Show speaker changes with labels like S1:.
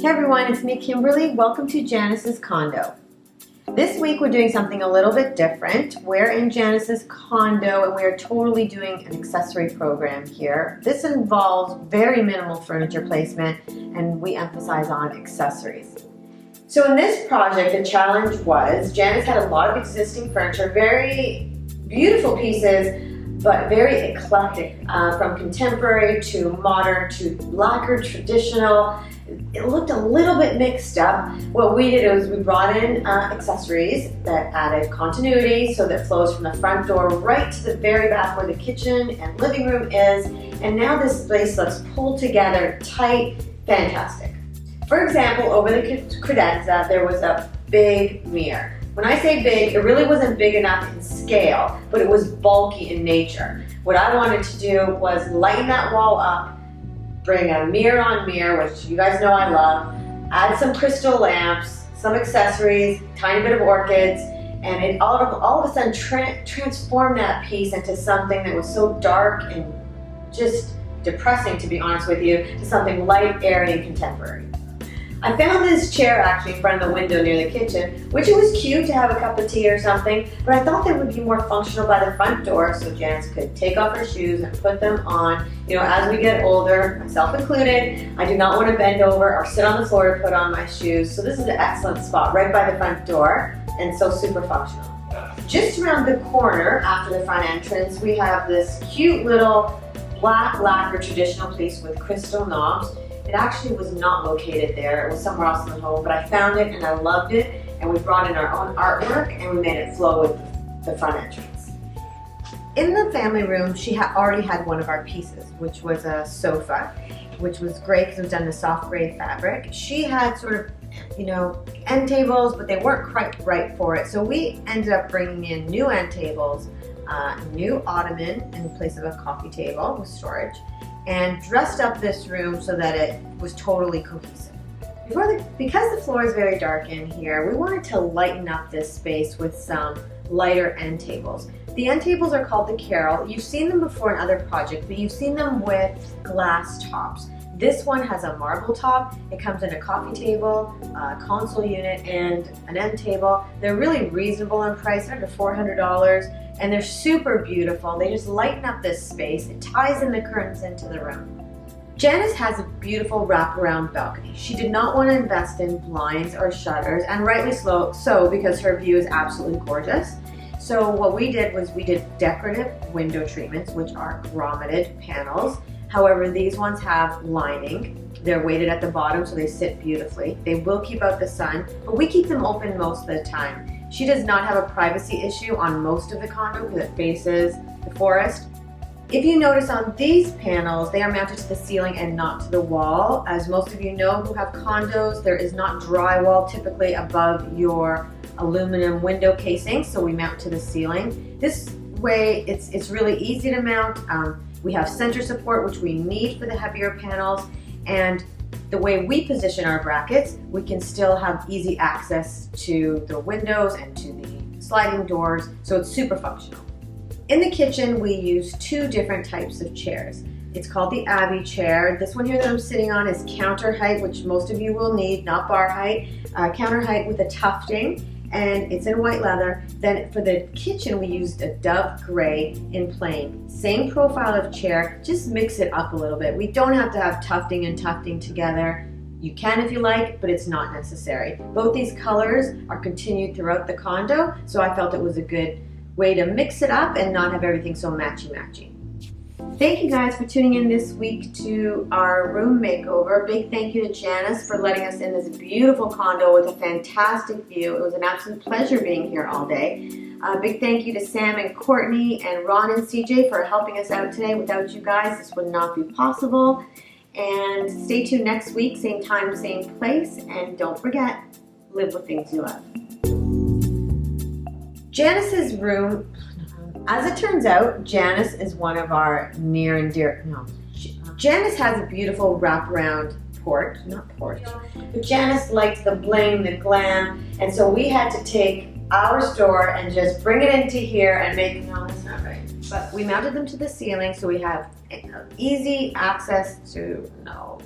S1: Hey everyone, it's me, Kimberly. Welcome to Janice's condo. This week we're doing something a little bit different. We're in Janice's condo and we are totally doing an accessory program here. This involves very minimal furniture placement and we emphasize on accessories. So in this project, the challenge was Janice had a lot of existing furniture, very beautiful pieces, but very eclectic, from contemporary to modern to lacquered, traditional. It looked a little bit mixed up. What we did was we brought in accessories that added continuity, so that flows from the front door right to the very back where the kitchen and living room is. And now this place looks pulled together, tight, fantastic. For example, over the credenza, there was a big mirror. When I say big, it really wasn't big enough in scale, but it was bulky in nature. What I wanted to do was lighten that wall up, bring a mirror on mirror, which you guys know I love, add some crystal lamps, some accessories, tiny bit of orchids, and it all of a sudden transformed that piece into something that was so dark and just depressing, to be honest with you, to something light, airy, and contemporary. I found this chair actually in front of the window near the kitchen, which it was cute to have a cup of tea or something, but I thought they would be more functional by the front door so Janice could take off her shoes and put them on. You know, as we get older, myself included, I do not want to bend over or sit on the floor to put on my shoes, so this is an excellent spot right by the front door and so super functional. Just around the corner after the front entrance, we have this cute little black lacquer traditional piece with crystal knobs. It actually was not located there, it was somewhere else in the home, but I found it and I loved it, and we brought in our own artwork and we made it flow with the front entrance. In the family room, she already had one of our pieces, which was a sofa, which was great because it was done in a soft gray fabric. She had sort of, you know, end tables, but they weren't quite right for it, so we ended up bringing in new end tables, a new ottoman in place of a coffee table with storage, and dressed up this room so that it was totally cohesive. Because the floor is very dark in here, we wanted to lighten up this space with some lighter end tables. The end tables are called the Carol. You've seen them before in other projects, but you've seen them with glass tops. This one has a marble top. It comes in a coffee table, a console unit, and an end table. They're really reasonable in price, under $400. And they're super beautiful. They just lighten up this space. It ties in the curtains into the room. Janice has a beautiful wraparound balcony. She did not want to invest in blinds or shutters, and rightly so because her view is absolutely gorgeous. So what we did was we did decorative window treatments, which are grommeted panels. However, these ones have lining. They're weighted at the bottom so they sit beautifully. They will keep out the sun, but we keep them open most of the time. She does not have a privacy issue on most of the condo because it faces the forest. If you notice on these panels, they are mounted to the ceiling and not to the wall. As most of you know who have condos, there is not drywall typically above your aluminum window casing, so we mount to the ceiling. This way, it's really easy to mount. We have center support, which we need for the heavier panels, and the way we position our brackets, we can still have easy access to the windows and to the sliding doors, so it's super functional. In the kitchen, we use two different types of chairs. It's called the Abbey chair. This one here that I'm sitting on is counter height, which most of you will need, not bar height. Counter height with a tufting, and it's in white leather. Then for the kitchen, we used a dove gray in plain. Same profile of chair, just mix it up a little bit. We don't have to have tufting and tufting together. You can if you like, but it's not necessary. Both these colors are continued throughout the condo, so I felt it was a good way to mix it up and not have everything so matchy-matchy. Thank you guys for tuning in this week to our room makeover. Big thank you to Janice for letting us in this beautiful condo with a fantastic view. It was an absolute pleasure being here all day. Big thank you to Sam and Courtney and Ron and CJ for helping us out today. Without you guys, this would not be possible. And stay tuned next week, same time, same place. And don't forget, live with things you love. Janice's room, as it turns out, Janice is one of our near and dear, Janice has a beautiful wraparound porch, but Janice liked the bling, the glam, and so we had to take our store and just bring it into here and make, no, that's not right. But we mounted them to the ceiling so we have easy access to, no,